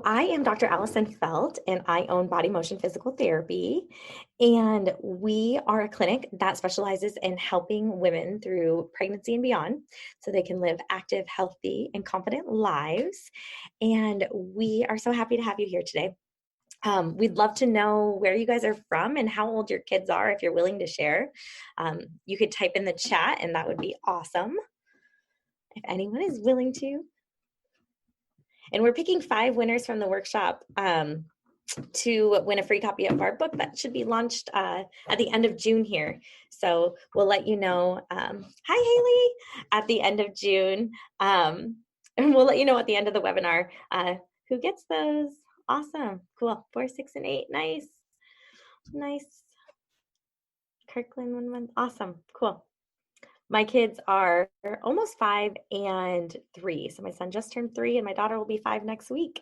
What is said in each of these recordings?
I am Dr. Allison Felt, and I own Body Motion Physical Therapy. And we are a clinic that specializes in helping women through pregnancy and beyond so they can live active, healthy, and confident lives. And we are so happy to have you here today. We'd love to know where you guys are from and how old your kids are if you're willing to share. You could type in the chat, and that would be awesome if anyone is willing to. And we're picking 5 winners from the workshop to win a free copy of our book that should be launched at the end of June here. So we'll let you know. Hi, Haley, at the end of June. And we'll let you know at the end of the webinar who gets those. Awesome. Cool. 4, 6, and 8. Nice. Nice. Kirkland 1 month. Awesome. Cool. My kids are almost 5 and 3. So my son just turned 3 and my daughter will be 5 next week.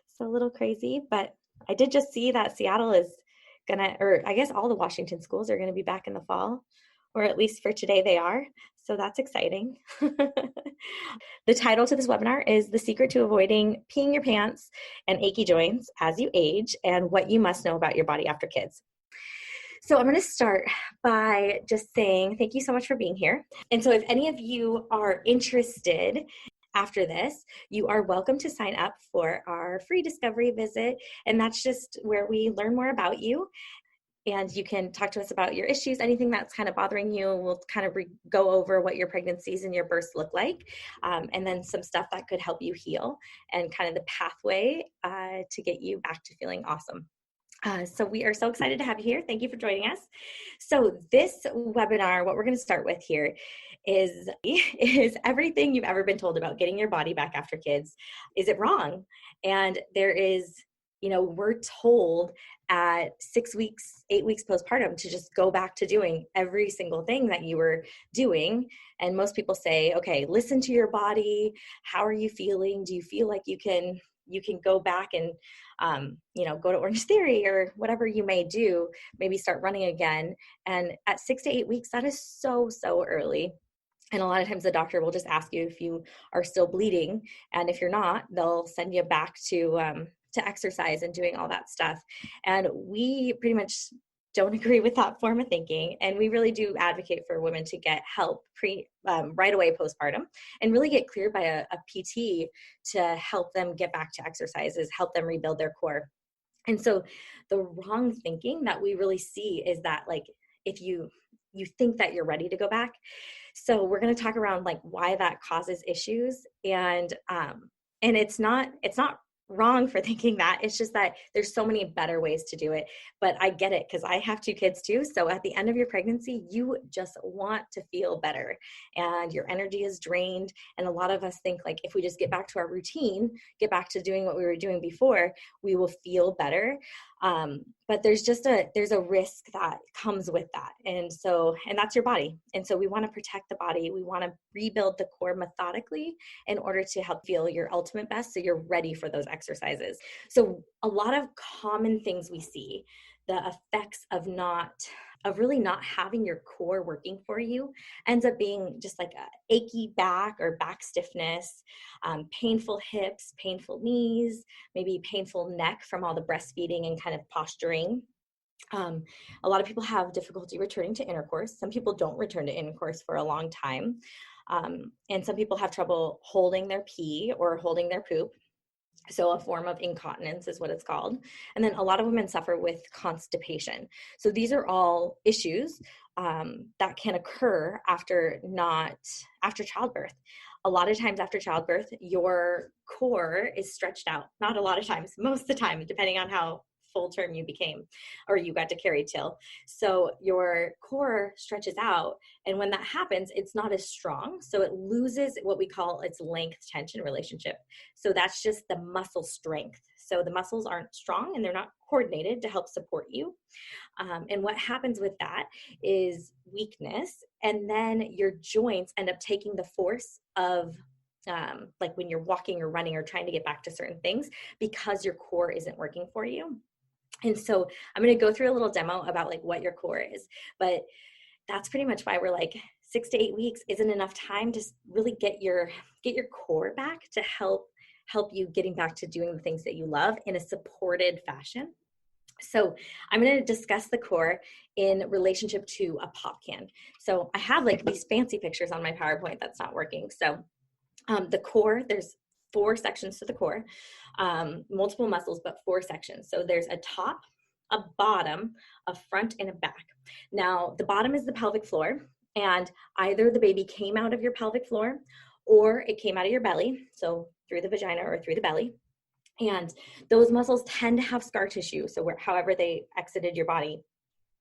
So a little crazy, but I did just see that Seattle is gonna, or I guess all the Washington schools are gonna be back in the fall, or at least for today they are. So that's exciting. The title to this webinar is The Secret to Avoiding Peeing Your Pants and Achy Joints as You Age and What You Must Know About Your Body After Kids. So I'm going to start by just saying thank you so much for being here. And so if any of you are interested after this, you are welcome to sign up for our free discovery visit. And that's just where we learn more about you. And you can talk to us about your issues, anything that's kind of bothering you. We'll kind of go over what your pregnancies and your births look like, and then some stuff that could help you heal and kind of the pathway to get you back to feeling awesome. So we are so excited to have you here. Thank you for joining us. So this webinar, what we're going to start with here is everything you've ever been told about getting your body back after kids. Is it wrong? And there is, we're told at 6 weeks, 8 weeks postpartum to just go back to doing every single thing that you were doing. And most people say, okay, listen to your body. How are you feeling? Do you feel like you can go back and, go to Orange Theory or whatever you may do, maybe start running again. And at 6 to 8 weeks, that is so, so early. And a lot of times the doctor will just ask you if you are still bleeding. And if you're not, they'll send you back to exercise and doing all that stuff. And we pretty much don't agree with that form of thinking. And we really do advocate for women to get help right away postpartum and really get cleared by a PT to help them get back to exercises, help them rebuild their core. And so the wrong thinking that we really see is that if you think that you're ready to go back. So we're going to talk around why that causes issues. And it's not wrong for thinking that. It's just that there's so many better ways to do it. But I get it because I have 2 kids too. So at the end of your pregnancy, you just want to feel better and your energy is drained. And a lot of us think if we just get back to our routine, get back to doing what we were doing before, we will feel better. But there's a risk that comes with that. And that's your body. And so we want to protect the body. We want to rebuild the core methodically in order to help feel your ultimate best so you're ready for those exercises. So a lot of common things we see, the effects of really not having your core working for you ends up being just a achy back or back stiffness, painful hips, painful knees, maybe painful neck from all the breastfeeding and kind of posturing. A lot of people have difficulty returning to intercourse. Some people don't return to intercourse for a long time. And some people have trouble holding their pee or holding their poop. So a form of incontinence is what it's called. And then a lot of women suffer with constipation. So these are all issues that can occur after childbirth. A lot of times after childbirth, your core is stretched out. Not a lot of times, most of the time, depending on how full term you became or you got to carry till. So your core stretches out. And when that happens, it's not as strong. So it loses what we call its length tension relationship. So that's just the muscle strength. So the muscles aren't strong and they're not coordinated to help support you. And what happens with that is weakness. And then your joints end up taking the force of when you're walking or running or trying to get back to certain things because your core isn't working for you. And so I'm going to go through a little demo about what your core is, but that's pretty much why we're 6 to 8 weeks isn't enough time to really get your core back to help help you getting back to doing the things that you love in a supported fashion. So I'm going to discuss the core in relationship to a pop can. So I have like these fancy pictures on my PowerPoint that's not working. So the core, there's 4 sections to the core, multiple muscles, but 4 sections. So there's a top, a bottom, a front, and a back. Now, the bottom is the pelvic floor, and either the baby came out of your pelvic floor or it came out of your belly, so through the vagina or through the belly. And those muscles tend to have scar tissue, so however they exited your body.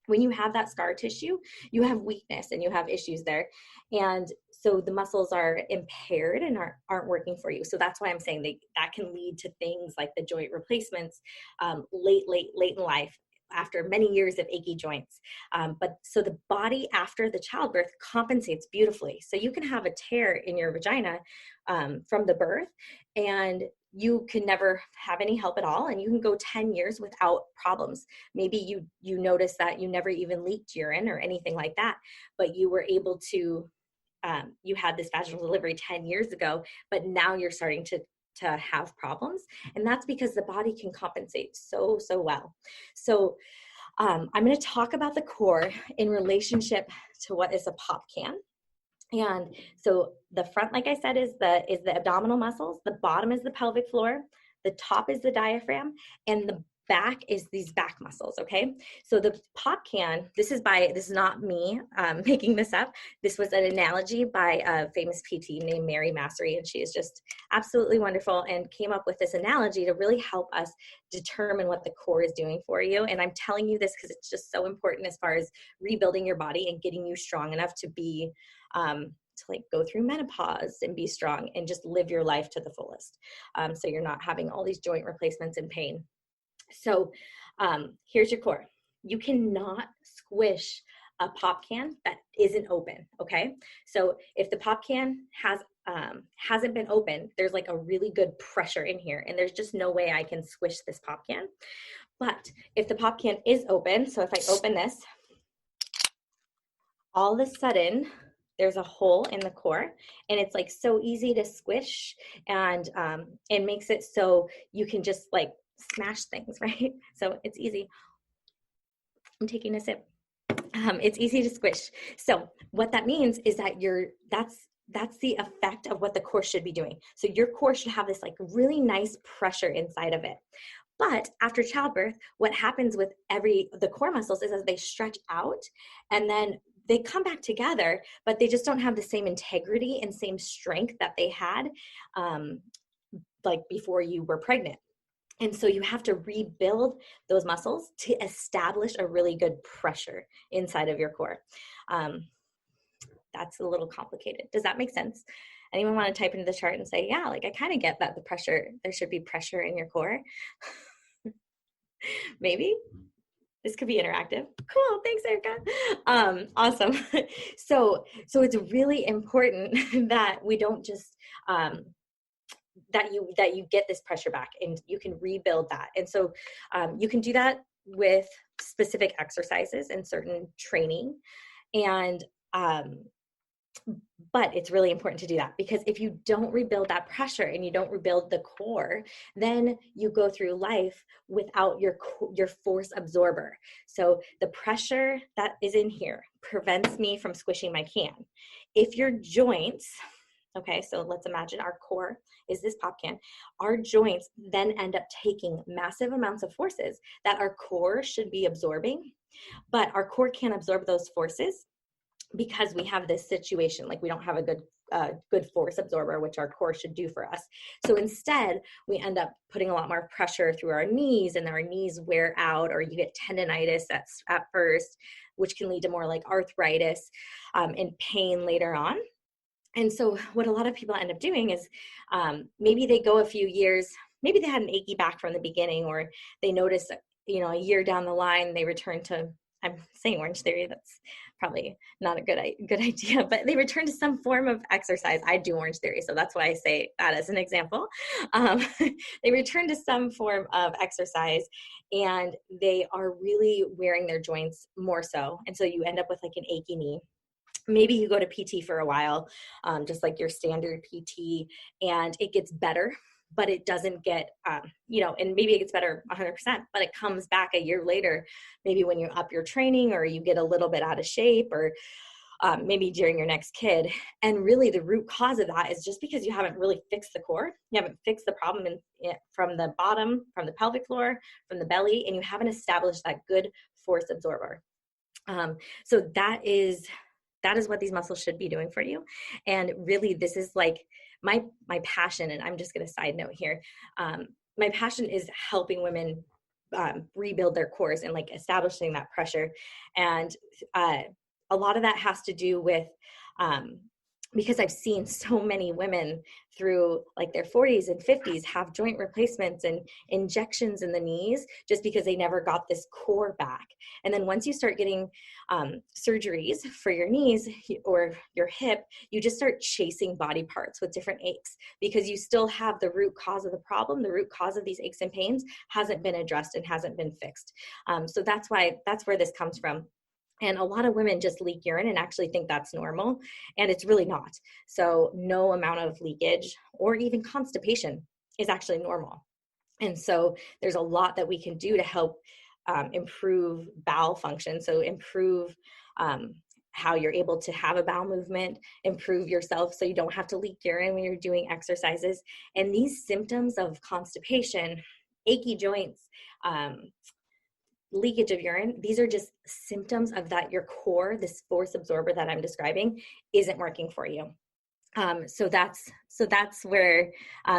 When you have that scar tissue, you have weakness and you have issues there. And so the muscles are impaired and aren't working for you. So that's why I'm saying that can lead to things like the joint replacements late in life, after many years of achy joints. But so the body after the childbirth compensates beautifully. So you can have a tear in your vagina from the birth, and you can never have any help at all, and you can go 10 years without problems. Maybe you notice that you never even leaked urine or anything like that, but you were able to, you had this vaginal delivery 10 years ago, but now you're starting to have problems. And that's because the body can compensate so well. So I'm going to talk about the core in relationship to what is a pop can. And so the front, like I said, is the abdominal muscles. The bottom is the pelvic floor. The top is the diaphragm, and the back is these back muscles. Okay. So the pop can, this is not me making this up. This was an analogy by a famous PT named Mary Massery, and she is just absolutely wonderful and came up with this analogy to really help us determine what the core is doing for you. And I'm telling you this because it's just so important as far as rebuilding your body and getting you strong enough to be to like go through menopause and be strong and just live your life to the fullest. So you're not having all these joint replacements and pain. So here's your core. You cannot squish a pop can that isn't open. Okay. So if the pop can hasn't been open, there's like a really good pressure in here, and there's just no way I can squish this pop can. But if the pop can is open, so if I open this, all of a sudden there's a hole in the core, and it's like so easy to squish, and it makes it so you can just like smash things, right? So it's easy. I'm taking a sip. It's easy to squish. So what that means is that that's the effect of what the core should be doing. So your core should have this like really nice pressure inside of it. But after childbirth, what happens with the core muscles is as they stretch out, and then they come back together, but they just don't have the same integrity and same strength that they had like before you were pregnant. And so you have to rebuild those muscles to establish a really good pressure inside of your core. That's a little complicated. Does that make sense? Anyone want to type into the chart and say, yeah, like I kind of get that there should be pressure in your core. Maybe. This could be interactive. Cool. Thanks, Erica. Awesome. So it's really important that we don't just, that you get this pressure back and you can rebuild that. And so you can do that with specific exercises and certain training. And, but it's really important to do that, because if you don't rebuild that pressure and you don't rebuild the core, then you go through life without your force absorber. So the pressure that is in here prevents me from squishing my can. If your joints, okay, so let's imagine our core is this pop can. Our joints then end up taking massive amounts of forces that our core should be absorbing, but our core can't absorb those forces because we have this situation, like we don't have a good force absorber, which our core should do for us. So instead, we end up putting a lot more pressure through our knees, and our knees wear out, or you get tendonitis at first, which can lead to more like arthritis and pain later on. And so what a lot of people end up doing is maybe they go a few years, maybe they had an achy back from the beginning, or they notice, a year down the line, they return to, I'm saying Orange Theory, that's probably not a good idea, but they return to some form of exercise. I do Orange Theory, so that's why I say that as an example. They return to some form of exercise, and they are really wearing their joints more so. And so you end up with like an achy knee. Maybe you go to PT for a while, just like your standard PT, and it gets better, but it doesn't get, and maybe it gets better 100%, but it comes back a year later, maybe when you up your training or you get a little bit out of shape, or maybe during your next kid. And really the root cause of that is just because you haven't really fixed the core. You haven't fixed the problem from the bottom, from the pelvic floor, from the belly, and you haven't established that good force absorber. So that is what these muscles should be doing for you. And really, this is like my passion. And I'm just going to side note here. My passion is helping women rebuild their cores and like establishing that pressure. And a lot of that has to do with because I've seen so many women through like their 40s and 50s have joint replacements and injections in the knees just because they never got this core back. And then once you start getting surgeries for your knees or your hip, you just start chasing body parts with different aches because you still have the root cause of the problem. The root cause of these aches and pains hasn't been addressed and hasn't been fixed. So that's where this comes from. And a lot of women just leak urine and actually think that's normal, and it's really not. So no amount of leakage or even constipation is actually normal. And so there's a lot that we can do to help improve bowel function. So improve how you're able to have a bowel movement, improve yourself so you don't have to leak urine when you're doing exercises. And these symptoms of constipation, achy joints, leakage of urine, these are just symptoms of that your core, this force absorber that I'm describing, isn't working for you. So that's where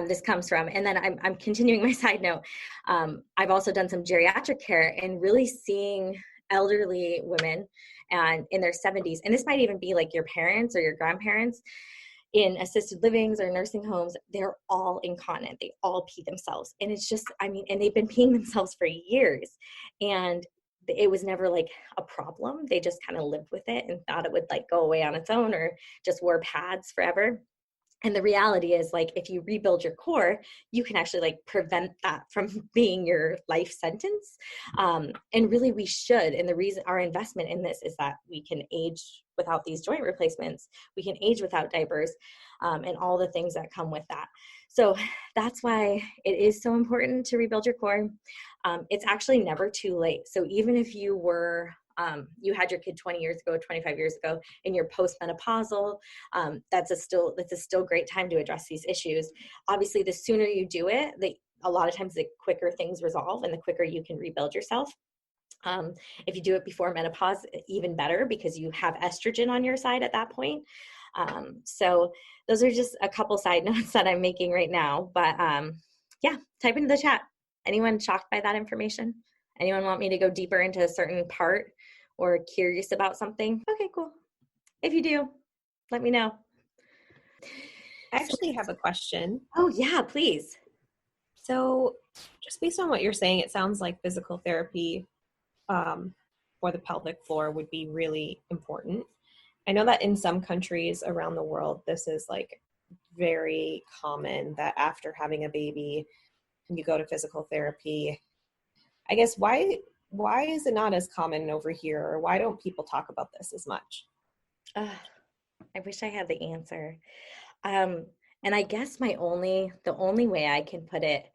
this comes from. And then I'm continuing my side note. I've also done some geriatric care and really seeing elderly women and in their 70s, and this might even be like your parents or your grandparents in assisted livings or nursing homes. They're all incontinent. They all pee themselves. And it's just, and they've been peeing themselves for years. And it was never like a problem. They just kind of lived with it and thought it would like go away on its own or just wore pads forever. And the reality is, like, if you rebuild your core, you can actually like prevent that from being your life sentence. And really we should. And the reason our investment in this is that we can age without these joint replacements. We can age without diapers, and all the things that come with that. So that's why it is so important to rebuild your core. It's actually never too late. So even if you were you had your kid 20 years ago, 25 years ago, and you're postmenopausal, that's a still great time to address these issues. Obviously, the sooner you do it, a lot of times the quicker things resolve and the quicker you can rebuild yourself. If you do it before menopause, even better because you have estrogen on your side at that point. So those are just a couple side notes that I'm making right now. But yeah, type into the chat. Anyone shocked by that information? Anyone want me to go deeper into a certain part or curious about something? Okay, cool. If you do, let me know. I actually have a question. Oh yeah, please. So just based on what you're saying, it sounds like physical therapy for the pelvic floor would be really important. I know that in some countries around the world, this is like very common that after having a baby, you go to physical therapy. I guess why is it not as common over here, or why don't people talk about this as much? I wish I had the answer. And I guess the only way I can put it,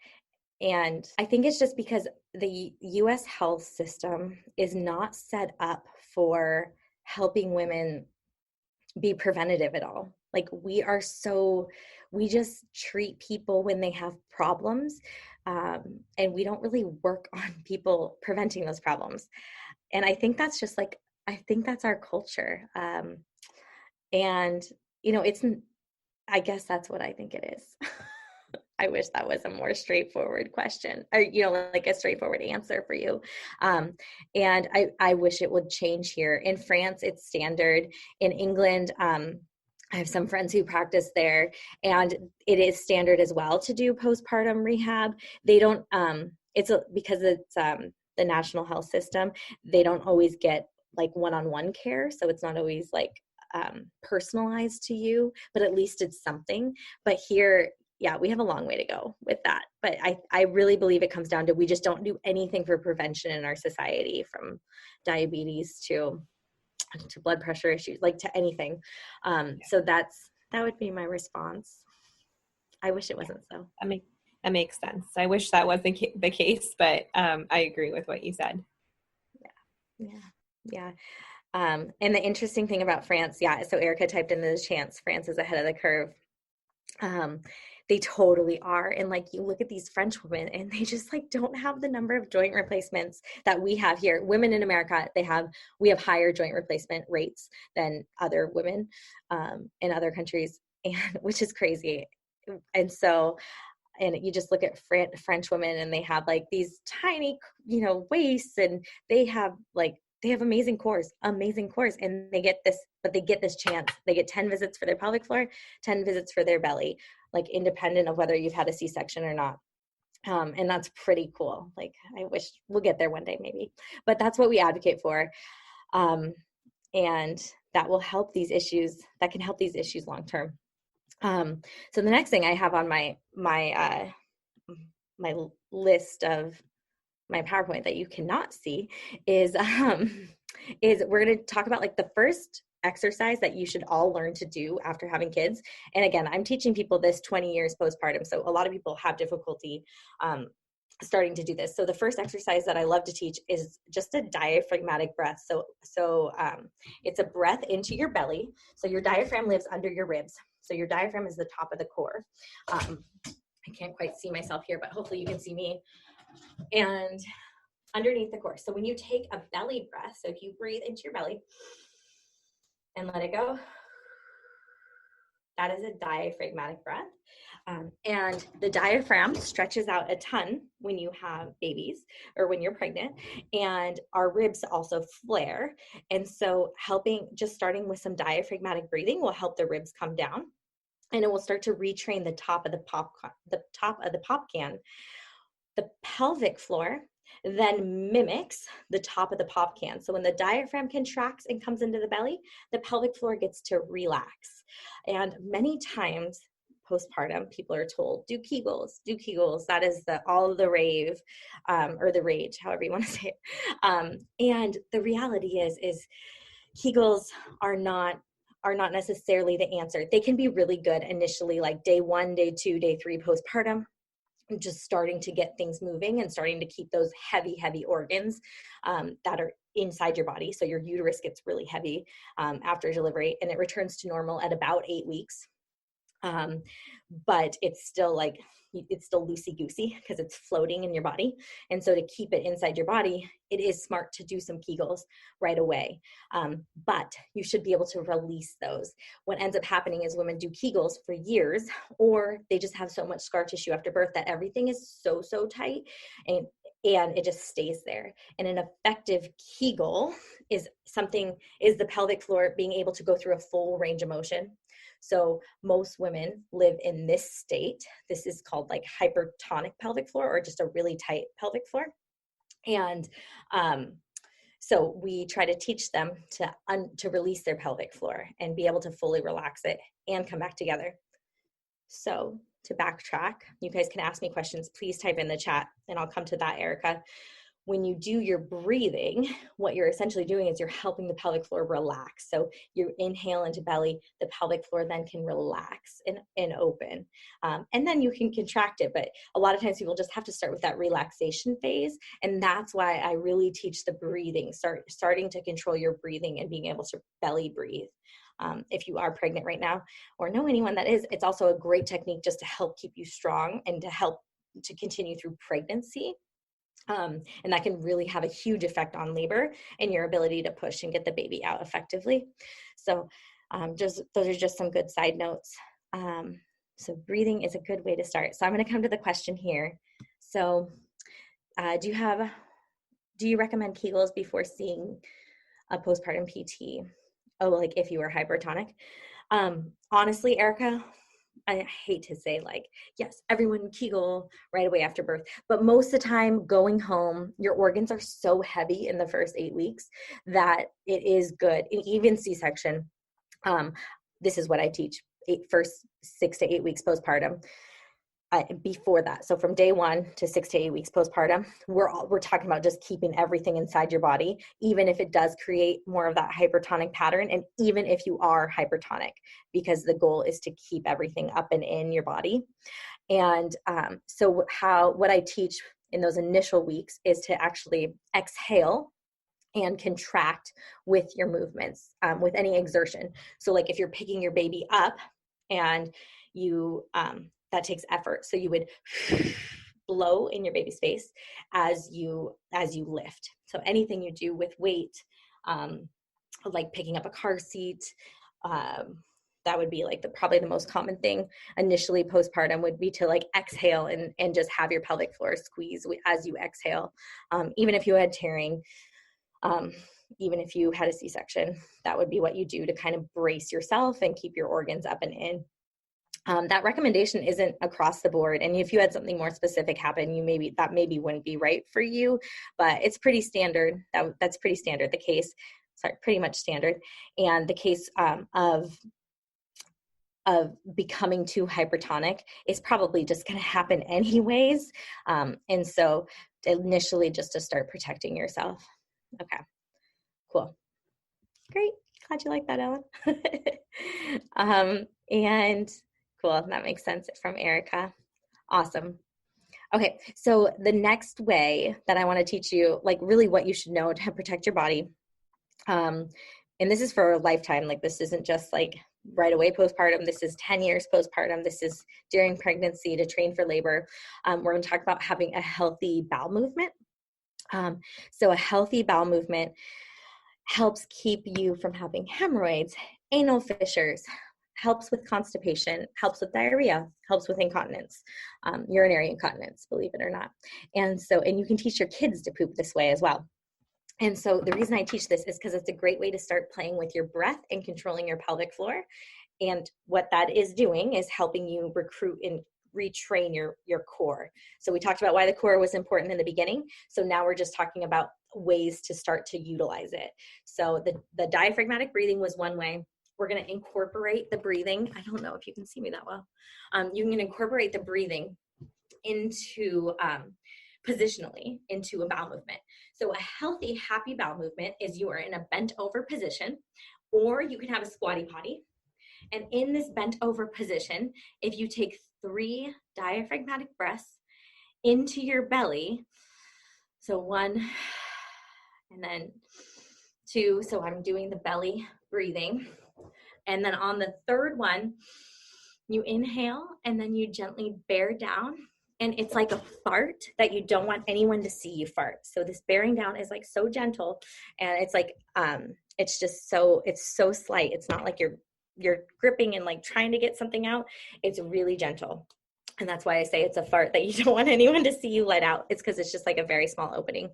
and I think it's just because the US health system is not set up for helping women be preventative at all. Like we just treat people when they have problems, and we don't really work on people preventing those problems. And I think that's just like, I think that's our culture. And I guess that's what I think it is. I wish that was a more straightforward question, or, like a straightforward answer for you. And I wish it would change here. In France, it's standard. In England, I have some friends who practice there, and it is standard as well to do postpartum rehab. They don't, because it's the national health system, they don't always get like one-on-one care. So it's not always like personalized to you, but at least it's something. But here, yeah, we have a long way to go with that. But I really believe it comes down to, we just don't do anything for prevention in our society, from diabetes to blood pressure issues, like to anything. So that would be my response. I wish it wasn't so. That makes sense. I wish that was the case, but I agree with what you said. Yeah. Yeah. And the interesting thing about France, yeah, so Erica typed in the chance, France is ahead of the curve. They totally are. And like, you look at these French women and they just like don't have the number of joint replacements that we have here. Women in America, we have higher joint replacement rates than other women in other countries, and which is crazy. And so, and you just look at French women and they have like these tiny, waists, and they have amazing cores, and they get this chance. They get 10 visits for their pelvic floor, 10 visits for their belly, like independent of whether you've had a C-section or not. And that's pretty cool. Like, I wish we'll get there one day maybe, but that's what we advocate for. And that will help these issues, that can help these issues long-term. So the next thing I have on my list of my PowerPoint that you cannot see is we're going to talk about like the first exercise that you should all learn to do after having kids. And again, I'm teaching people this 20 years postpartum. So a lot of people have difficulty starting to do this. So the first exercise that I love to teach is just a diaphragmatic breath. So it's a breath into your belly. So your diaphragm lives under your ribs. So your diaphragm is the top of the core. I can't quite see myself here, but hopefully you can see me. And underneath the core. So when you take a belly breath, so if you breathe into your belly and let it go, that is a diaphragmatic breath. And the diaphragm stretches out a ton when you have babies or when you're pregnant, and our ribs also flare. And so starting with some diaphragmatic breathing will help the ribs come down, and it will start to retrain the top of the pop can. The pelvic floor then mimics the top of the pop can. So when the diaphragm contracts and comes into the belly, the pelvic floor gets to relax. And many times postpartum, people are told, do Kegels. That is all the rave, or the rage, however you want to say it. And the reality is Kegels are not necessarily the answer. They can be really good initially, like day 1, day 2, day 3 postpartum, just starting to get things moving and starting to keep those heavy organs that are inside your body. So your uterus gets really heavy after delivery, and it returns to normal at about 8 weeks. But it's still loosey-goosey because it's floating in your body. And so to keep it inside your body, it is smart to do some Kegels right away. But you should be able to release those. What ends up happening is women do Kegels for years, or they just have so much scar tissue after birth that everything is so tight, and it just stays there. And an effective Kegel is the pelvic floor being able to go through a full range of motion. So most women live in this state. This is called like hypertonic pelvic floor, or just a really tight pelvic floor. And so we try to teach them to release their pelvic floor and be able to fully relax it and come back together. So to backtrack, you guys can ask me questions. Please type in the chat and I'll come to that, Erica. When you do your breathing, what you're essentially doing is you're helping the pelvic floor relax. So you inhale into belly, the pelvic floor then can relax and open. And then you can contract it. But a lot of times people just have to start with that relaxation phase. And that's why I really teach the breathing, starting to control your breathing and being able to belly breathe. If you are pregnant right now or know anyone that is, it's also a great technique just to help keep you strong and to help to continue through pregnancy. And that can really have a huge effect on labor and your ability to push and get the baby out effectively. So those are just some good side notes. So breathing is a good way to start. So I'm going to come to the question here. So do you recommend Kegels before seeing a postpartum PT? Oh, like if you were hypertonic? Honestly, Erica, I hate to say yes, everyone Kegel right away after birth, but most of the time going home, your organs are so heavy in the first 8 weeks that it is good. And even C-section, this is what I teach, first 6 to 8 weeks postpartum. Before that, so from day 1 to 6 to 8 weeks postpartum, we're talking about just keeping everything inside your body, even if it does create more of that hypertonic pattern, and even if you are hypertonic, because the goal is to keep everything up and in your body. And what I teach in those initial weeks is to actually exhale and contract with your movements, with any exertion. So like if you're picking your baby up and that takes effort. So you would blow in your baby's face as you lift. So anything you do with weight, like picking up a car seat, that would be like probably the most common thing initially postpartum would be to like exhale and just have your pelvic floor squeeze as you exhale. Even if you had tearing, even if you had a C-section, that would be what you do to kind of brace yourself and keep your organs up and in. That recommendation isn't across the board. And if you had something more specific happen, that maybe wouldn't be right for you, but it's pretty standard. That's pretty standard. Pretty much standard. And the case of becoming too hypertonic is probably just going to happen anyways. And so initially just to start protecting yourself. Okay, cool. Great. Glad you like that, Ellen. And cool. That makes sense from Erica. Awesome. Okay. So the next way that I want to teach you, like really what you should know to protect your body. And this is for a lifetime. Like this isn't just like right away postpartum. This is 10 years postpartum. This is during pregnancy to train for labor. We're going to talk about having a healthy bowel movement. So a healthy bowel movement helps keep you from having hemorrhoids, anal fissures, helps with constipation, helps with diarrhea, helps with incontinence, urinary incontinence, believe it or not. And you can teach your kids to poop this way as well. And so the reason I teach this is because it's a great way to start playing with your breath and controlling your pelvic floor. And what that is doing is helping you recruit and retrain your core. So we talked about why the core was important in the beginning. So now we're just talking about ways to start to utilize it. So the diaphragmatic breathing was one way. We're going to incorporate the breathing. I don't know if you can see me that well. You can incorporate the breathing into positionally into a bowel movement. So a healthy, happy bowel movement is you are in a bent over position, or you can have a squatty potty. And in this bent over position, if you take 3 diaphragmatic breaths into your belly, so 1 and then 2, so I'm doing the belly breathing. And then on the 3rd one, you inhale and then you gently bear down. And it's like a fart that you don't want anyone to see you fart. So this bearing down is like so gentle, and it's like, it's so slight. It's not like you're gripping and like trying to get something out. It's really gentle. And that's why I say it's a fart that you don't want anyone to see you let out. It's because it's just like a very small opening.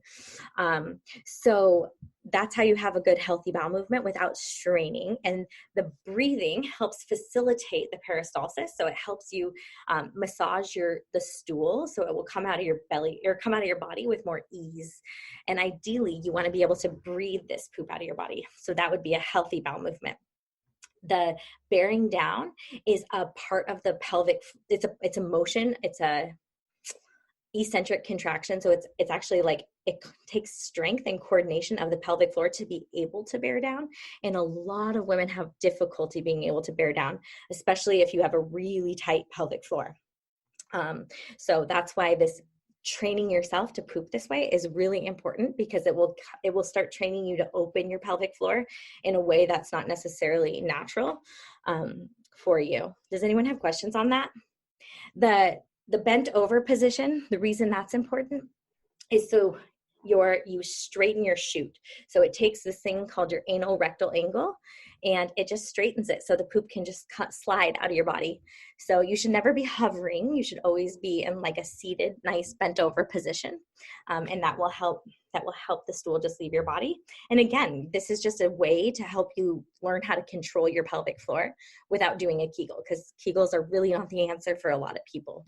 So that's how you have a good healthy bowel movement without straining. And the breathing helps facilitate the peristalsis. So it helps you massage the stool so it will come out of your belly or come out of your body with more ease. And ideally, you want to be able to breathe this poop out of your body. So that would be a healthy bowel movement. The bearing down is a part of the pelvic. It's a motion. It's a eccentric contraction. So it's actually like it takes strength and coordination of the pelvic floor to be able to bear down. And a lot of women have difficulty being able to bear down, especially if you have a really tight pelvic floor. So that's why this training yourself to poop this way is really important, because it will start training you to open your pelvic floor in a way that's not necessarily natural for you. Does anyone have questions on that? The bent over position, the reason that's important is so you straighten your chute. So it takes this thing called your anal rectal angle, and it just straightens it so the poop can just slide out of your body. So you should never be hovering. You should always be in like a seated, nice bent over position. And that will help the stool just leave your body. And again, this is just a way to help you learn how to control your pelvic floor without doing a Kegel, because Kegels are really not the answer for a lot of people.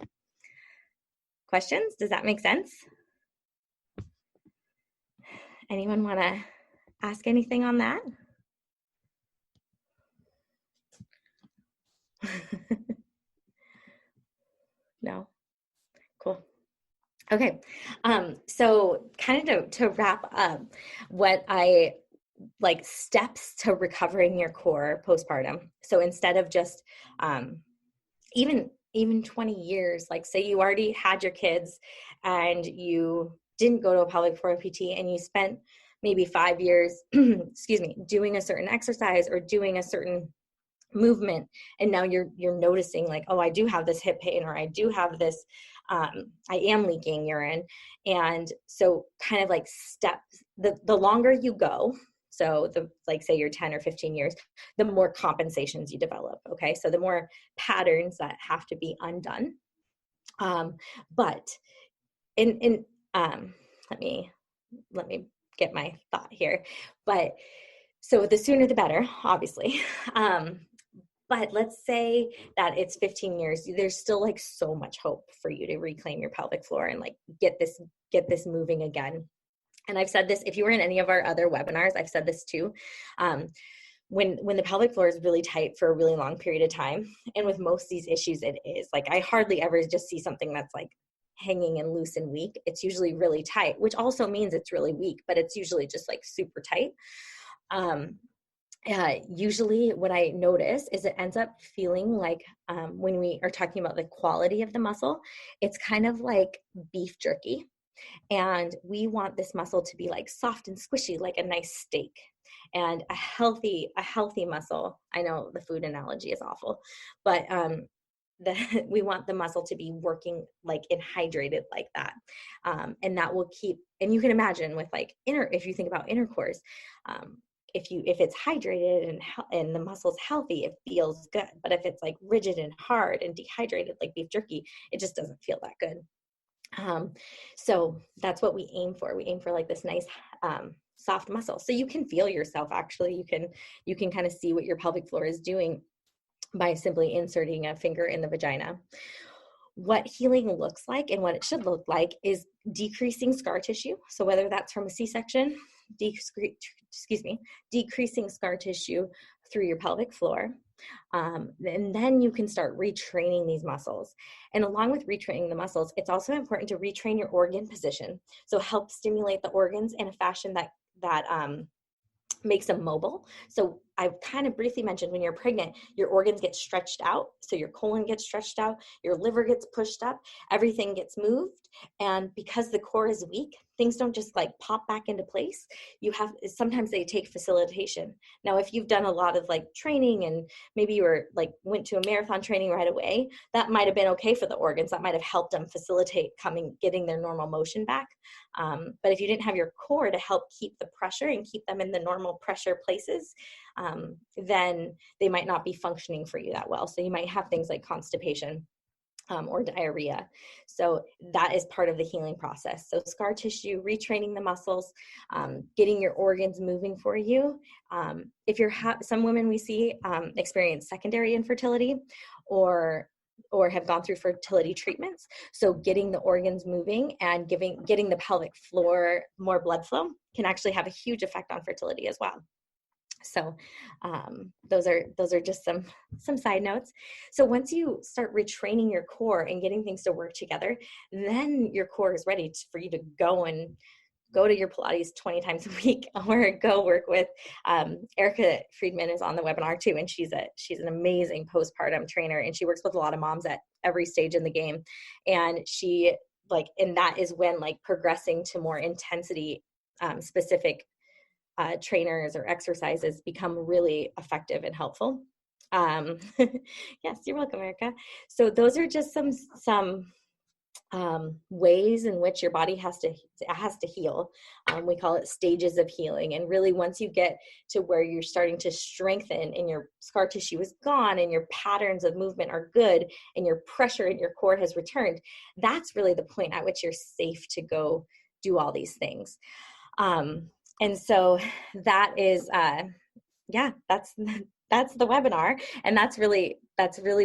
Questions? Does that make sense? Anyone want to ask anything on that? No? Cool. Okay. So kind of to wrap up what I like steps to recovering your core postpartum. So instead of just, even even 20 years, like say you already had your kids and you didn't go to a pelvic floor PT and you spent maybe 5 years, excuse me, doing a certain exercise or doing a certain movement, and now you're noticing like, oh, I do have this hip pain, or I do have this, I am leaking urine. And so kind of like steps, the longer you go, so the, like say you're 10 or 15 years, the more compensations you develop. Okay, so the more patterns that have to be undone. But in let me get my thought here. But so the sooner the better, obviously. But let's say that it's 15 years, there's still like so much hope for you to reclaim your pelvic floor and like get this moving again. And I've said this, if you were in any of our other webinars, I've said this too. When the pelvic floor is really tight for a really long period of time, and with most of these issues, it is like, I hardly ever just see something that's like hanging and loose and weak. It's usually really tight, which also means it's really weak, but it's usually just like super tight. Usually what I notice is it ends up feeling like, when we are talking about the quality of the muscle, it's kind of like beef jerky. And we want this muscle to be like soft and squishy, like a nice steak. And a healthy muscle, I know the food analogy is awful, but we want the muscle to be working like and hydrated like that. And that will keep, and you can imagine with like if you think about intercourse, if it's hydrated and the muscle's healthy, it feels good. But if it's like rigid and hard and dehydrated like beef jerky, it just doesn't feel that good. So that's what we aim for. We aim for like this nice, soft muscle. So you can feel yourself. Actually, you can kind of see what your pelvic floor is doing by simply inserting a finger in the vagina. What healing looks like and what it should look like is decreasing scar tissue. So whether that's from a C-section, decreasing scar tissue through your pelvic floor. And then you can start retraining these muscles. And along with retraining the muscles, it's also important to retrain your organ position. So help stimulate the organs in a fashion that makes them mobile. So I kind of briefly mentioned when you're pregnant, your organs get stretched out. So your colon gets stretched out, your liver gets pushed up, everything gets moved. And because the core is weak, things don't just like pop back into place. Sometimes they take facilitation. Now, if you've done a lot of like training and maybe you were like went to a marathon training right away, that might have been okay for the organs. That might have helped them facilitate getting their normal motion back. But if you didn't have your core to help keep the pressure and keep them in the normal pressure places, then they might not be functioning for you that well. So you might have things like constipation or diarrhea. So that is part of the healing process. So scar tissue, retraining the muscles, getting your organs moving for you. If some women we see experience secondary infertility or have gone through fertility treatments. So getting the organs moving and getting the pelvic floor more blood flow can actually have a huge effect on fertility as well. So those are just some side notes. So once you start retraining your core and getting things to work together, then your core is ready for you to go to your Pilates 20 times a week, or go work with Erica Friedman is on the webinar too, and she's an amazing postpartum trainer, and she works with a lot of moms at every stage in the game, and and that is when like progressing to more intensity specific trainers or exercises become really effective and helpful. Yes, you're welcome, Erica. So those are just some ways in which your body has to heal. We call it stages of healing. And really, once you get to where you're starting to strengthen and your scar tissue is gone and your patterns of movement are good and your pressure in your core has returned, that's really the point at which you're safe to go do all these things. And so that is, that's the webinar. And that's really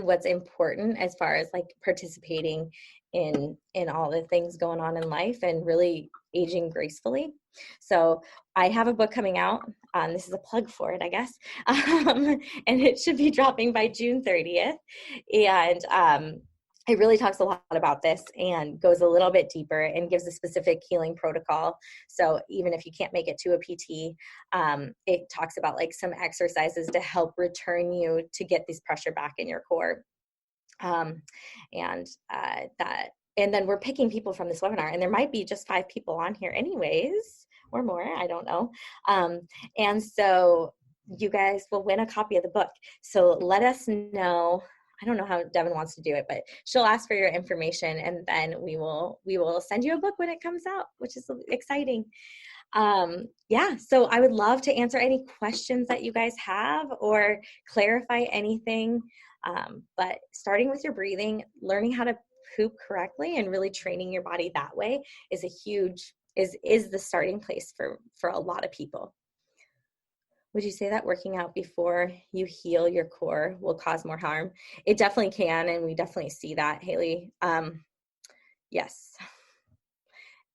what's important as far as like participating in all the things going on in life and really aging gracefully. So I have a book coming out. This is a plug for it, I guess. And it should be dropping by June 30th. And it really talks a lot about this and goes a little bit deeper and gives a specific healing protocol. So even if you can't make it to a PT, it talks about like some exercises to help return you to get this pressure back in your core. Um, and that, and then we're picking people from this webinar, and there might be just 5 people on here anyways, or more, I don't know. And so you guys will win a copy of the book. So let us know. I don't know how Devin wants to do it, but she'll ask for your information, and then we will send you a book when it comes out, which is exciting. Yeah, so I would love to answer any questions that you guys have or clarify anything. But starting with your breathing, learning how to poop correctly and really training your body that way is a huge, is the starting place for a lot of people. Would you say that working out before you heal your core will cause more harm? It definitely can, and we definitely see that, Haley. Yes,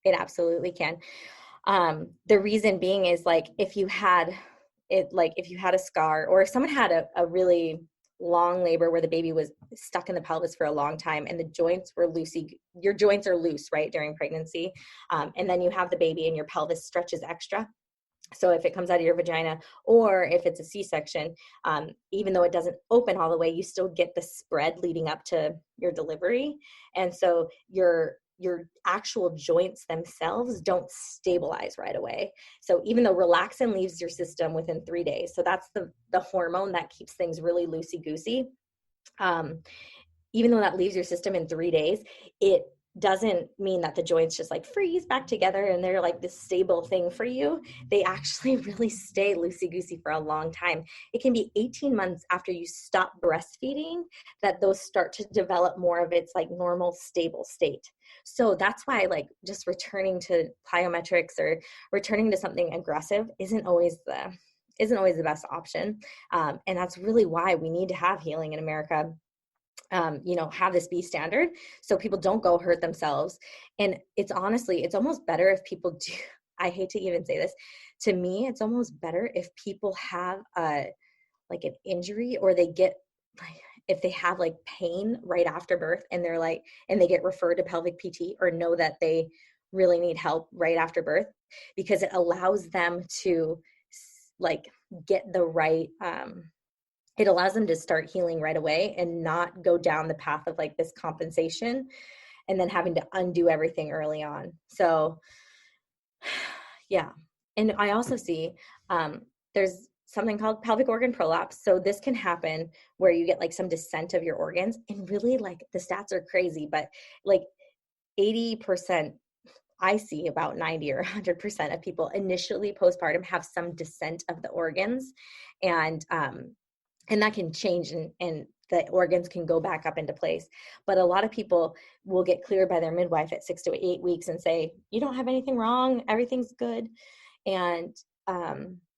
it absolutely can. The reason being is like if you had a scar, or if someone had a really long labor where the baby was stuck in the pelvis for a long time and the joints were loosey, your joints are loose, right, during pregnancy. And then you have the baby and your pelvis stretches extra. So if it comes out of your vagina, or if it's a C-section, even though it doesn't open all the way, you still get the spread leading up to your delivery. And so your actual joints themselves don't stabilize right away. So even though relaxin leaves your system within 3 days, so that's the hormone that keeps things really loosey-goosey. Even though that leaves your system in 3 days, it doesn't mean that the joints just like freeze back together and they're like this stable thing for you. They actually really stay loosey-goosey for a long time. It can be 18 months after you stop breastfeeding that those start to develop more of its like normal stable state. So that's why like just returning to plyometrics or returning to something aggressive isn't always the best option. And that's really why we need to have healing in America. Have this be standard so people don't go hurt themselves. And it's almost better if people do. I hate to even say this. To me, it's almost better if people have like an injury, or they get if they have like pain right after birth and they're like, and they get referred to pelvic PT or know that they really need help right after birth, because it allows them to like get the right, it allows them to start healing right away and not go down the path of like this compensation and then having to undo everything early on. So yeah. And I also see there's something called pelvic organ prolapse. So this can happen where you get like some descent of your organs, and really like the stats are crazy, but like 80%, I see about 90 or 100% of people initially postpartum have some descent of the organs, and that can change, and the organs can go back up into place. But a lot of people will get cleared by their midwife at 6 to 8 weeks and say, you don't have anything wrong, everything's good. And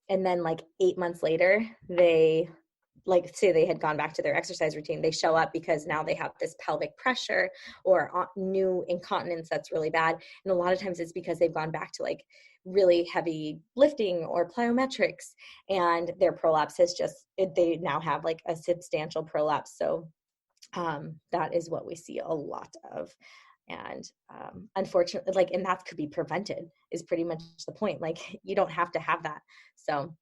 then like 8 months later, they like say they had gone back to their exercise routine, they show up because now they have this pelvic pressure or new incontinence that's really bad. And a lot of times it's because they've gone back to like really heavy lifting or plyometrics, and their prolapse has they now have like a substantial prolapse. So that is what we see a lot of. And unfortunately, like, and that could be prevented is pretty much the point. Like, you don't have to have that. So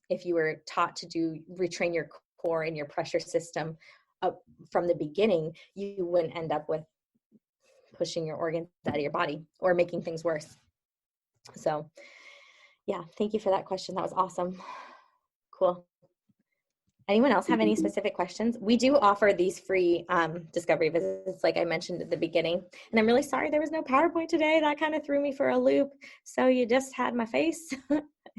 if you were taught to retrain your core and your pressure system up from the beginning, you wouldn't end up with pushing your organs out of your body or making things worse. So yeah, thank you for that question. That was awesome. Cool. Anyone else have any specific questions? We do offer these free discovery visits, like I mentioned at the beginning. And I'm really sorry there was no PowerPoint today. That kind of threw me for a loop. So you just had my face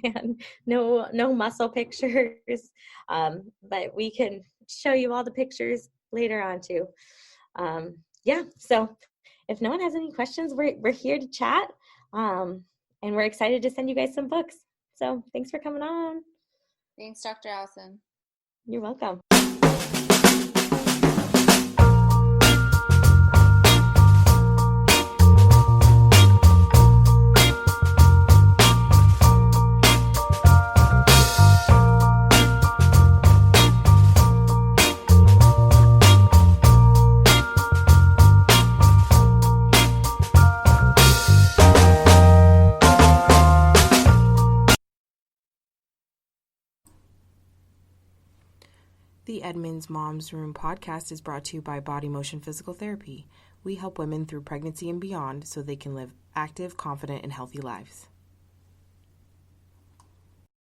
and no muscle pictures. But we can show you all the pictures later on too. Yeah, so if no one has any questions, we're here to chat. And we're excited to send you guys some books. So thanks for coming on. Thanks, Dr. Allison. You're welcome. The Edmonds Moms Room podcast is brought to you by Body Motion Physical Therapy. We help women through pregnancy and beyond so they can live active, confident, and healthy lives.